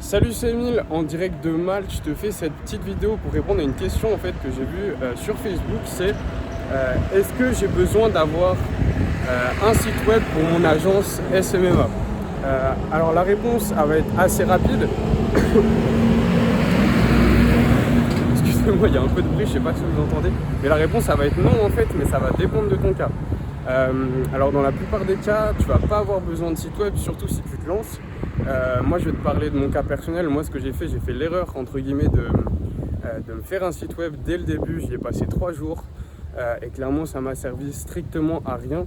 Salut, c'est Emile, en direct de Malte. Je te fais cette petite vidéo pour répondre à une question en fait que j'ai vue sur Facebook. C'est est-ce que j'ai besoin d'avoir un site web pour mon agence SMMA? Alors la réponse elle va être assez rapide. Excusez-moi, il y a un peu de bruit, je sais pas si vous entendez. Mais la réponse ça va être non en fait, mais ça va dépendre de ton cas. Alors dans la plupart des cas, tu vas pas avoir besoin de site web, surtout si tu te lances. Moi je vais te parler de mon cas personnel. Moi ce que j'ai fait l'erreur entre guillemets de me faire un site web dès le début. J'y ai passé 3 jours et clairement ça m'a servi strictement à rien.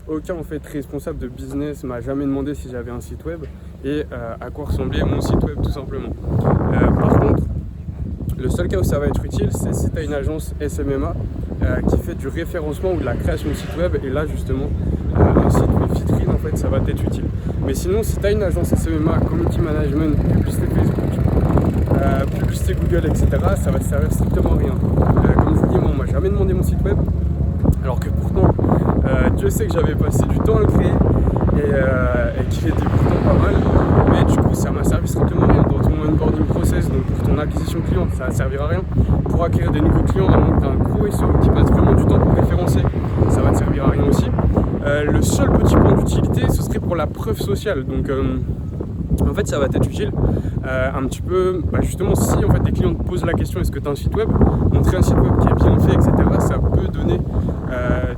Aucun en fait responsable de business m'a jamais demandé si j'avais un site web et à quoi ressemblait mon site web tout simplement. Par contre, le seul cas où ça va être utile, c'est si tu as une agence SMMA qui fait du référencement ou de la création de site web, et là justement un site web vitrine en fait ça va t'être utile. Mais sinon si tu as une agence SMMA, community management, publicité Facebook, publicité Google, etc., ça va te servir strictement à rien. Comme je vous dis, moi on m'a jamais demandé mon site web, alors que pourtant Dieu sait que j'avais passé du temps à le créer et qu'il était pourtant pas mal, mais du coup ça m'a servi strictement à rien. Dans ton onboarding process, donc pour ton acquisition client, ça va servir à rien. Pour acquérir des nouveaux clients, à moins que tu as un gros SEO qui passe vraiment du temps pour référencer, ça va te servir à rien aussi. Le seul petit point d'utilité, ce serait pour la preuve sociale. Donc en fait ça va t'être utile un petit peu, justement si en fait des clients te posent la question est-ce que tu as un site web, montrer un site web qui est bien fait, etc., ça peut donner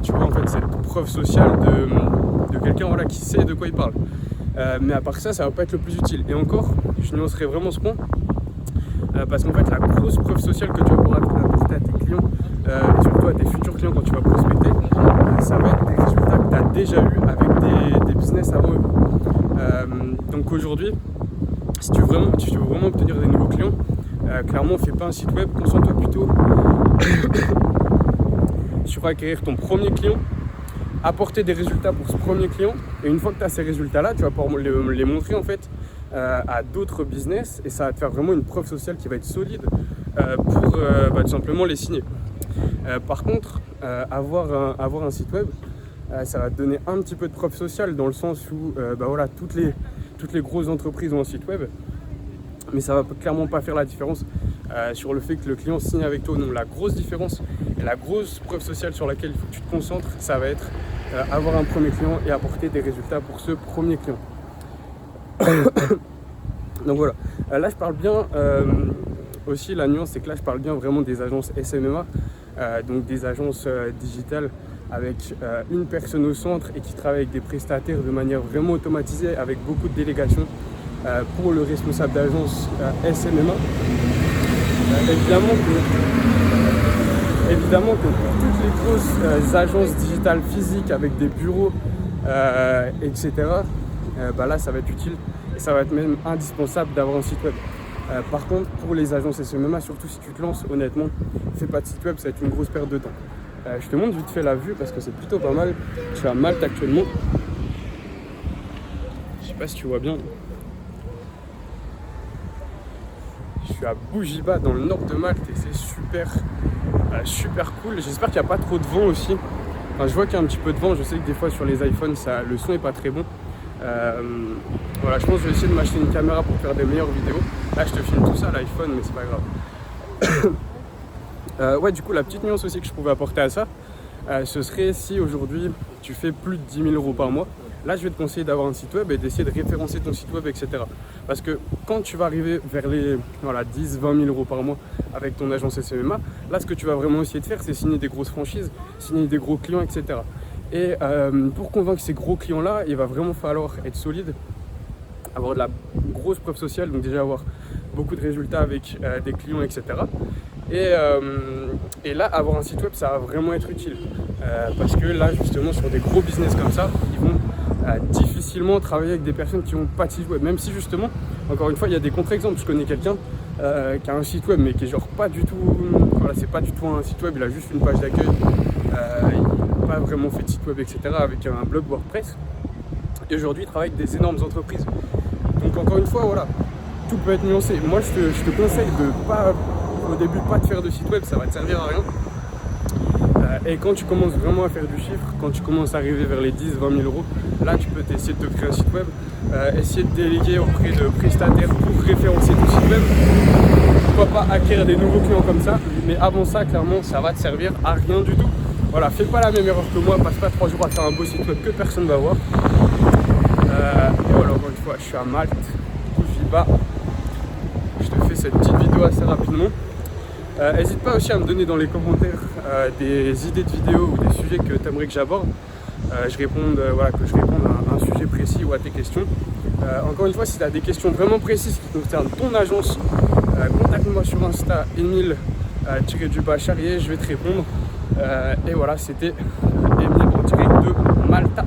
tu vois en fait cette preuve sociale de quelqu'un voilà, qui sait de quoi il parle. Mais à part ça, ça va pas être le plus utile. Et encore, je nuancerai vraiment ce point parce qu'en fait la grosse preuve sociale que tu vas pouvoir apporter à tes clients et surtout à tes futurs clients quand tu vas prospecter, ça va être des résultats que tu as déjà eu avec des business avant eux. Donc aujourd'hui, si tu veux vraiment obtenir des nouveaux clients, clairement fais pas un site web, concentre-toi plutôt sur acquérir ton premier client, apporter des résultats pour ce premier client, et une fois que tu as ces résultats là, tu vas pouvoir les montrer en fait à d'autres business, et ça va te faire vraiment une preuve sociale qui va être solide pour tout simplement les signer. Par contre, avoir un site web, ça va te donner un petit peu de preuve sociale dans le sens où voilà, toutes les grosses entreprises ont un site web, mais ça va clairement pas faire la différence sur le fait que le client signe avec toi. Non, la grosse différence et la grosse preuve sociale sur laquelle il faut que tu te concentres, ça va être avoir un premier client et apporter des résultats pour ce premier client. Donc voilà, là je parle bien aussi, la nuance c'est que là je parle bien vraiment des agences SMMA, donc des agences digitales avec une personne au centre et qui travaille avec des prestataires de manière vraiment automatisée avec beaucoup de délégations pour le responsable d'agence SMMA. Évidemment que pour toutes les grosses agences digitales physiques avec des bureaux, etc., là ça va être utile et ça va être même indispensable d'avoir un site web. Par contre, pour les agences SMMA, surtout si tu te lances, honnêtement, fais pas de site web, ça va être une grosse perte de temps. Je te montre vite fait la vue parce que c'est plutôt pas mal. Je suis à Malte actuellement. Je sais pas si tu vois bien. Je suis à Bougiba dans le nord de Malte et c'est super cool. J'espère qu'il n'y a pas trop de vent aussi. Enfin, je vois qu'il y a un petit peu de vent. Je sais que des fois sur les iPhones, le son est pas très bon. Voilà, je pense que je vais essayer de m'acheter une caméra pour faire des meilleures vidéos. Là, je te filme tout ça à l'iPhone, mais c'est pas grave. Ouais, du coup, la petite nuance aussi que je pouvais apporter à ça, ce serait si aujourd'hui tu fais plus de 10 000 € par mois. Là, je vais te conseiller d'avoir un site web et d'essayer de référencer ton site web, etc. Parce que quand tu vas arriver vers les 10 20 000 € par mois avec ton agence SMMA, là, ce que tu vas vraiment essayer de faire, c'est signer des grosses franchises, signer des gros clients, etc. Et pour convaincre ces gros clients-là, il va vraiment falloir être solide, avoir de la grosse preuve sociale, donc déjà avoir beaucoup de résultats avec des clients, etc. Et là, avoir un site web, ça va vraiment être utile. Parce que là, justement, sur des gros business comme ça, ils vont difficilement travailler avec des personnes qui n'ont pas de site web. Même si, justement, encore une fois, il y a des contre-exemples. Je connais quelqu'un qui a un site web, mais qui est genre pas du tout... Voilà, c'est pas du tout un site web, il a juste une page d'accueil. Il n'a pas vraiment fait de site web, etc. avec un blog WordPress. Et aujourd'hui, il travaille avec des énormes entreprises. Donc, encore une fois, voilà, tout peut être nuancé. Moi, je te conseille de pas... Au début, pas de faire de site web, ça va te servir à rien. Et quand tu commences vraiment à faire du chiffre, quand tu commences à arriver vers les 10 20 000 €, là tu peux essayer de te créer un site web. essayer de déléguer auprès de prestataires pour référencer ton site web. Pourquoi pas acquérir des nouveaux clients comme ça, mais avant ça, clairement, ça va te servir à rien du tout. Voilà, fais pas la même erreur que moi, passe pas 3 jours à faire un beau site web que personne va voir. Et voilà, encore une fois, je suis à Malte, du coup je vis bas. Je te fais cette petite vidéo assez rapidement. N'hésite pas aussi à me donner dans les commentaires des idées de vidéos ou des sujets que tu aimerais que j'aborde. Que je réponde à un sujet précis ou à tes questions. Encore une fois, si tu as des questions vraiment précises qui concernent ton agence, contacte-moi sur Insta, Emile-Charrier, je vais te répondre. Et voilà, c'était Emile en direct de Malta.